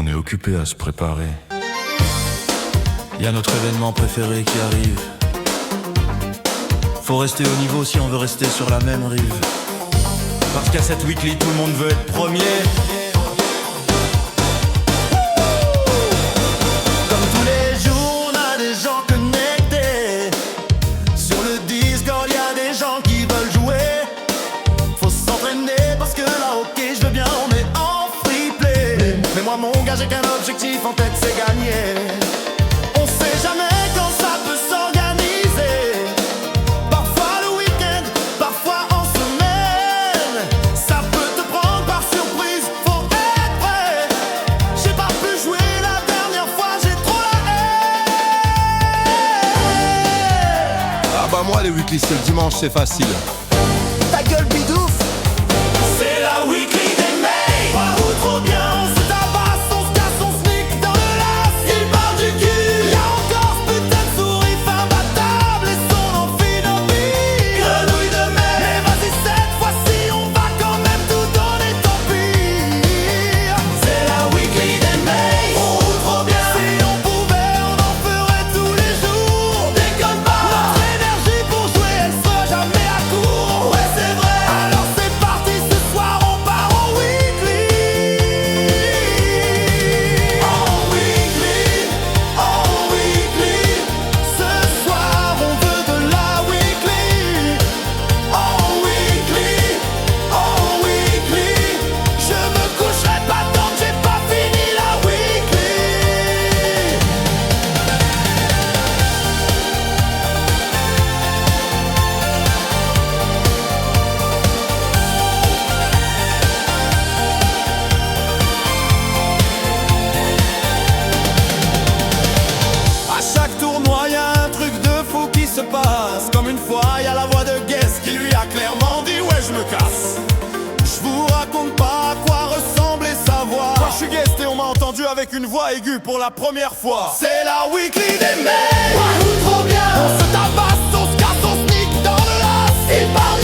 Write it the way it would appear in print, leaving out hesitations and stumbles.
On est occupé à se préparer. Y a notre événement préféré qui arrive. Faut rester au niveau si on veut rester sur la même rive. Parce qu'à cette weekly tout le monde veut être premier. Comme tous les jours on a des gens connectés. Sur le Discord y a des gens qui veulent jouer. Faut s'entraîner parce que là ok je veux bien, on est en free play. Mais moi mon gars j'ai qu'un objectif en tête, c'est gagner. On sait jamais quand ça peut s'organiser. Parfois le week-end, parfois en semaine. Ça peut te prendre par surprise, faut être prêt. J'ai pas pu jouer la dernière fois, j'ai trop la haine. Ah bah moi les weekly c'est le dimanche, c'est facile. Ta gueule bidouf. C'est la weekly des mecs. Waouh trop bien, on se tabasse, on se casse, on se nique dans le las. Il parle du cul. Y'a encore ce putain de souris imbattable et son amphinomie. Grenouille de mer. Mais vas-y cette fois-ci on va quand même tout donner, tant pis. C'est la weekly des mecs. On roule trop bien. Si on pouvait on en ferait tous les jours. Déconne pas. Notre énergie pour jouer elle sera jamais à court. Ouais c'est vrai. Alors c'est parti ce soir on part en weekly. En weekly. En weekly. Ce soir on veut de la weekly. En weekly. En weekly. Je me coucherai pas tant que j'ai pas fini la weekly. À chaque tournoi y'a un truc de fou qui se passe. Comme une fois y'a la voix de Guess qui lui a clairement dit ouais je me casse. Je vous raconte pas à quoi ressemblait sa voix. Moi je suis Guest et on m'a entendu avec une voix aiguë pour la première fois. C'est la weekly des mecs. Waouh trop bien. On se tabasse, on se casse, on se nique dans le las. Il parle